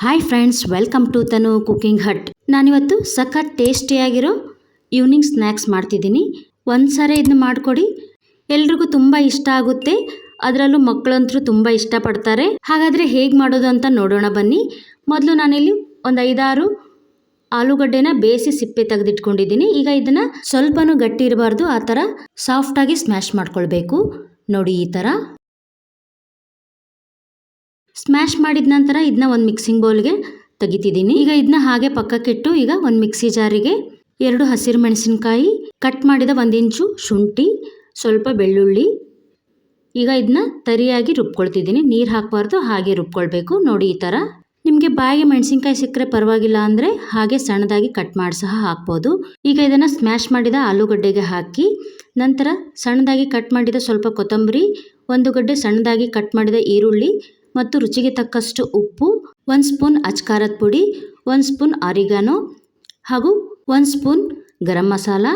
Hi friends, welcome to Tanu cooking hut. ನಾನಿವತ್ತು ಸಖತ್ ಟೇಸ್ಟಿಯಾಗಿರೋ evening snacks ಮಾಡ್ತಿದ್ದೀನಿ. ಒಂದ್ಸರಿ ಇದನ್ನ ಮಾಡಿಕೊಡಿ, ಎಲ್ರಿಗೂ ತುಂಬ ಇಷ್ಟ ಆಗುತ್ತೆ. ಅದರಲ್ಲೂ ಮಕ್ಕಳಂತರೂ ತುಂಬ ಇಷ್ಟಪಡ್ತಾರೆ. ಹಾಗಾದರೆ ಹೇಗೆ ಮಾಡೋದು ಅಂತ ನೋಡೋಣ ಬನ್ನಿ. ಮೊದಲು ನಾನಿಲ್ಲಿ ಒಂದು 5-6 ಆಲೂಗಡ್ಡೆನ ಬೇಯಿಸಿ ಸಿಪ್ಪೆ ತೆಗೆದಿಟ್ಕೊಂಡಿದ್ದೀನಿ. ಈಗ ಇದನ್ನು ಸ್ವಲ್ಪನೂ ಗಟ್ಟಿ ಇರಬಾರ್ದು, ಆ ಥರ ಸಾಫ್ಟಾಗಿ ಸ್ಮ್ಯಾಶ್ ಮಾಡ್ಕೊಳ್ಬೇಕು. ನೋಡಿ, ಈ ಥರ ಸ್ಮ್ಯಾಶ್ ಮಾಡಿದ ನಂತರ ಇದನ್ನ ಒಂದು ಮಿಕ್ಸಿಂಗ್ ಬೌಲ್ಗೆ ತೆಗಿತಿದ್ದೀನಿ. ಈಗ ಇದನ್ನ ಹಾಗೆ ಪಕ್ಕಕ್ಕಿಟ್ಟು ಈಗ ಒಂದು ಮಿಕ್ಸಿ ಜಾರಿಗೆ 2 ಹಸಿರು ಮೆಣಸಿನಕಾಯಿ, ಕಟ್ ಮಾಡಿದ 1 ಇಂಚು ಶುಂಠಿ, ಸ್ವಲ್ಪ ಬೆಳ್ಳುಳ್ಳಿ, ಈಗ ಇದನ್ನ ತರಿಯಾಗಿ ರುಬ್ಕೊಳ್ತಿದ್ದೀನಿ. ನೀರು ಹಾಕಬಾರ್ದು, ಹಾಗೆ ರುಬ್ಕೊಳ್ಬೇಕು. ನೋಡಿ, ಈ ಥರ. ನಿಮಗೆ ಬಾಯಿಗೆ ಮೆಣಸಿನ್ಕಾಯಿ ಸಿಕ್ಕರೆ ಪರವಾಗಿಲ್ಲ ಅಂದರೆ ಹಾಗೆ ಸಣ್ಣದಾಗಿ ಕಟ್ ಮಾಡಿ ಸಹ ಹಾಕ್ಬೋದು. ಈಗ ಇದನ್ನು ಸ್ಮ್ಯಾಶ್ ಮಾಡಿದ ಆಲೂಗಡ್ಡೆಗೆ ಹಾಕಿ, ನಂತರ ಸಣ್ಣದಾಗಿ ಕಟ್ ಮಾಡಿದ ಸ್ವಲ್ಪ ಕೊತ್ತಂಬರಿ, 1 ಗಡ್ಡೆ ಸಣ್ಣದಾಗಿ ಕಟ್ ಮಾಡಿದ ಈರುಳ್ಳಿ ಮತ್ತು ರುಚಿಗೆ ತಕ್ಕಷ್ಟು ಉಪ್ಪು, 1 ಸ್ಪೂನ್ ಅಚ್ಕಾರದ ಪುಡಿ, 1 ಸ್ಪೂನ್ ಆರಿಗಾನೋ ಹಾಗೂ 1 ಸ್ಪೂನ್ ಗರಂ ಮಸಾಲ,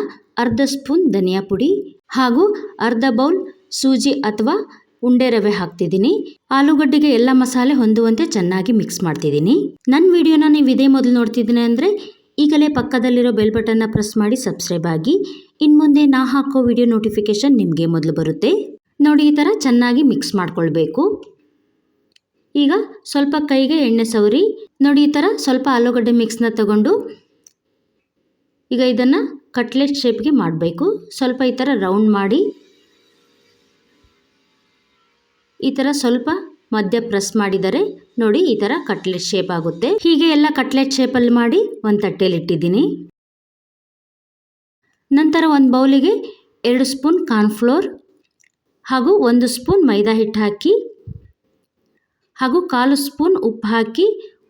ಅರ್ಧ ಸ್ಪೂನ್ ಧನಿಯಾ ಪುಡಿ ಹಾಗೂ ಅರ್ಧ ಬೌಲ್ ಸೂಜಿ ಅಥವಾ ಉಂಡೆ ರವೆ ಹಾಕ್ತಿದ್ದೀನಿ. ಆಲೂಗಡ್ಡೆಗೆ ಎಲ್ಲ ಮಸಾಲೆ ಹೊಂದುವಂತೆ ಚೆನ್ನಾಗಿ ಮಿಕ್ಸ್ ಮಾಡ್ತಿದ್ದೀನಿ. ನನ್ನ ವಿಡಿಯೋನ ನೀವು ಇದೇ ಮೊದಲು ನೋಡ್ತಿದ್ದೀನಿ ಅಂದರೆ ಈಗಲೇ ಪಕ್ಕದಲ್ಲಿರೋ ಬೆಲ್ ಬಟನ್ನ ಪ್ರೆಸ್ ಮಾಡಿ ಸಬ್ಸ್ಕ್ರೈಬ್ ಆಗಿ. ಇನ್ನು ಮುಂದೆ ನಾ ಹಾಕೋ ವಿಡಿಯೋ ನೋಟಿಫಿಕೇಶನ್ ನಿಮಗೆ ಮೊದಲು ಬರುತ್ತೆ. ನೋಡಿ, ಈ ಥರ ಚೆನ್ನಾಗಿ ಮಿಕ್ಸ್ ಮಾಡ್ಕೊಳ್ಬೇಕು. ಈಗ ಸ್ವಲ್ಪ ಕೈಗೆ ಎಣ್ಣೆ ಸವರಿ. ನೋಡಿ, ಈ ಥರ ಸ್ವಲ್ಪ ಆಲೂಗಡ್ಡೆ ಮಿಕ್ಸ್ನ ತಗೊಂಡು ಈಗ ಇದನ್ನು ಕಟ್ಲೆಟ್ ಶೇಪ್ಗೆ ಮಾಡಬೇಕು. ಸ್ವಲ್ಪ ಈ ಥರ ರೌಂಡ್ ಮಾಡಿ, ಈ ಥರ ಸ್ವಲ್ಪ ಮಧ್ಯ ಪ್ರೆಸ್ ಮಾಡಿದರೆ ನೋಡಿ, ಈ ಥರ ಕಟ್ಲೆಟ್ ಶೇಪ್ ಆಗುತ್ತೆ. ಹೀಗೆ ಎಲ್ಲ ಕಟ್ಲೆಟ್ ಶೇಪಲ್ಲಿ ಮಾಡಿ ಒಂದು ತಟ್ಟೆಯಲ್ಲಿ ಇಟ್ಟಿದ್ದೀನಿ. ನಂತರ ಒಂದು ಬೌಲಿಗೆ 2 ಸ್ಪೂನ್ ಕಾರ್ನ್ಫ್ಲೋರ್ ಹಾಗೂ 1 ಸ್ಪೂನ್ ಮೈದಾ ಹಿಟ್ಟು ಹಾಕಿ ಹಾಗೂ 1/4 ಸ್ಪೂನ್ ಉಪ್ಪು ಹಾಕಿ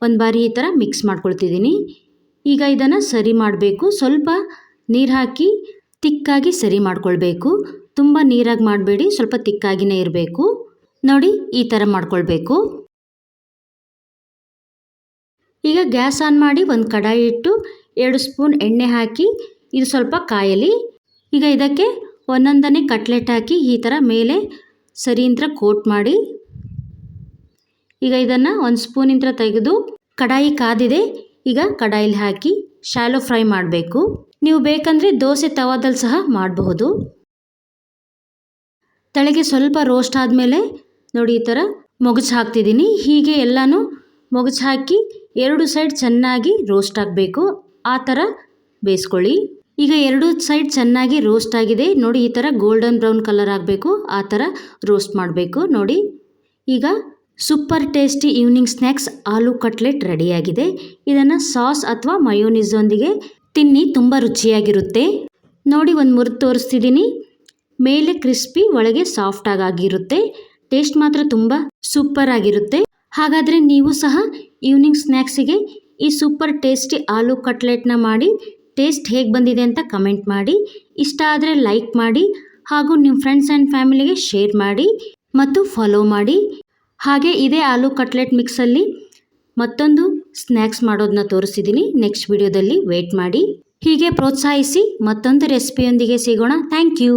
ಒಂದು ಬಾರಿ ಈ ಥರ ಮಿಕ್ಸ್ ಮಾಡ್ಕೊಳ್ತಿದ್ದೀನಿ. ಈಗ ಇದನ್ನು ಸರಿ ಮಾಡಬೇಕು. ಸ್ವಲ್ಪ ನೀರು ಹಾಕಿ ತಿಕ್ಕಾಗಿ ಸರಿ ಮಾಡ್ಕೊಳ್ಬೇಕು. ತುಂಬ ನೀರಾಗಿ ಮಾಡಬೇಡಿ, ಸ್ವಲ್ಪ ತಿಕ್ಕಾಗಿಯೇ ಇರಬೇಕು. ನೋಡಿ, ಈ ಥರ ಮಾಡ್ಕೊಳ್ಬೇಕು. ಈಗ ಗ್ಯಾಸ್ ಆನ್ ಮಾಡಿ ಒಂದು ಕಡಾಯಿ ಇಟ್ಟು 2 ಸ್ಪೂನ್ ಎಣ್ಣೆ ಹಾಕಿ ಇದು ಸ್ವಲ್ಪ ಕಾಯಲಿ. ಈಗ ಇದಕ್ಕೆ ಒಂದೊಂದನೇ ಕಟ್ಲೆಟ್ ಹಾಕಿ ಈ ಥರ ಮೇಲೆ ಸರಿಯಿಂದ ಕೋಟ್ ಮಾಡಿ, ಈಗ ಇದನ್ನು 1 ಸ್ಪೂನಿಂದ ತೆಗೆದು ಕಡಾಯಿ ಕಾದಿದೆ. ಈಗ ಕಡಾಯಿಲಿ ಹಾಕಿ ಶಾಲೋ ಫ್ರೈ ಮಾಡಬೇಕು. ನೀವು ಬೇಕಂದರೆ ದೋಸೆ ತವಾದಲ್ಲಿ ಸಹ ಮಾಡಬಹುದು. ತಳಗೆ ಸ್ವಲ್ಪ ರೋಸ್ಟ್ ಆದಮೇಲೆ ನೋಡಿ, ಈ ಥರ ಮೊಗಚು ಹಾಕ್ತಿದ್ದೀನಿ. ಹೀಗೆ ಎಲ್ಲನೂ ಮೊಗಚು ಹಾಕಿ 2 ಸೈಡ್ ಚೆನ್ನಾಗಿ ರೋಸ್ಟ್ ಆಗಬೇಕು. ಆ ಥರ ಬೇಯಿಸ್ಕೊಳ್ಳಿ. ಈಗ 2 ಸೈಡ್ ಚೆನ್ನಾಗಿ ರೋಸ್ಟ್ ಆಗಿದೆ. ನೋಡಿ, ಈ ಥರ ಗೋಲ್ಡನ್ ಬ್ರೌನ್ ಕಲರ್ ಆಗಬೇಕು, ಆ ಥರ ರೋಸ್ಟ್ ಮಾಡಬೇಕು. ನೋಡಿ, ಈಗ ಸೂಪರ್ ಟೇಸ್ಟಿ ಈವ್ನಿಂಗ್ ಸ್ನ್ಯಾಕ್ಸ್ ಆಲೂ ಕಟ್ಲೆಟ್ ರೆಡಿಯಾಗಿದೆ. ಇದನ್ನು ಸಾಸ್ ಅಥವಾ ಮಯೋನೀಸೊಂದಿಗೆ ತಿನ್ನಿ, ತುಂಬ ರುಚಿಯಾಗಿರುತ್ತೆ. ನೋಡಿ, ಒಂದು ಮುರಿದು ತೋರಿಸ್ತಿದ್ದೀನಿ. ಮೇಲೆ ಕ್ರಿಸ್ಪಿ, ಒಳಗೆ ಸಾಫ್ಟ್ ಆಗಿರುತ್ತೆ. ಟೇಸ್ಟ್ ಮಾತ್ರ ತುಂಬ ಸೂಪರ್ ಆಗಿರುತ್ತೆ. ಹಾಗಾದರೆ ನೀವು ಸಹ ಈವ್ನಿಂಗ್ ಸ್ನ್ಯಾಕ್ಸಿಗೆ ಈ ಸೂಪರ್ ಟೇಸ್ಟಿ ಆಲೂ ಕಟ್ಲೆಟ್ನ ಮಾಡಿ ಟೇಸ್ಟ್ ಹೇಗೆ ಬಂದಿದೆ ಅಂತ ಕಮೆಂಟ್ ಮಾಡಿ. ಇಷ್ಟ ಆದರೆ ಲೈಕ್ ಮಾಡಿ ಹಾಗೂ ನಿಮ್ಮ ಫ್ರೆಂಡ್ಸ್ ಆ್ಯಂಡ್ ಫ್ಯಾಮಿಲಿಗೆ ಶೇರ್ ಮಾಡಿ ಮತ್ತು ಫಾಲೋ ಮಾಡಿ. ಹಾಗೆ ಇದೇ ಆಲೂ ಕಟ್ಲೆಟ್ ಮಿಕ್ಸಲ್ಲಿ ಮತ್ತೊಂದು ಸ್ನ್ಯಾಕ್ಸ್ ಮಾಡೋದನ್ನ ತೋರಿಸಿದ್ದೀನಿ. ನೆಕ್ಸ್ಟ್ ವಿಡಿಯೋದಲ್ಲಿ ವೇಟ್ ಮಾಡಿ. ಹೀಗೆ ಪ್ರೋತ್ಸಾಹಿಸಿ. ಮತ್ತೊಂದು ರೆಸಿಪಿಯೊಂದಿಗೆ ಸಿಗೋಣ. Thank you.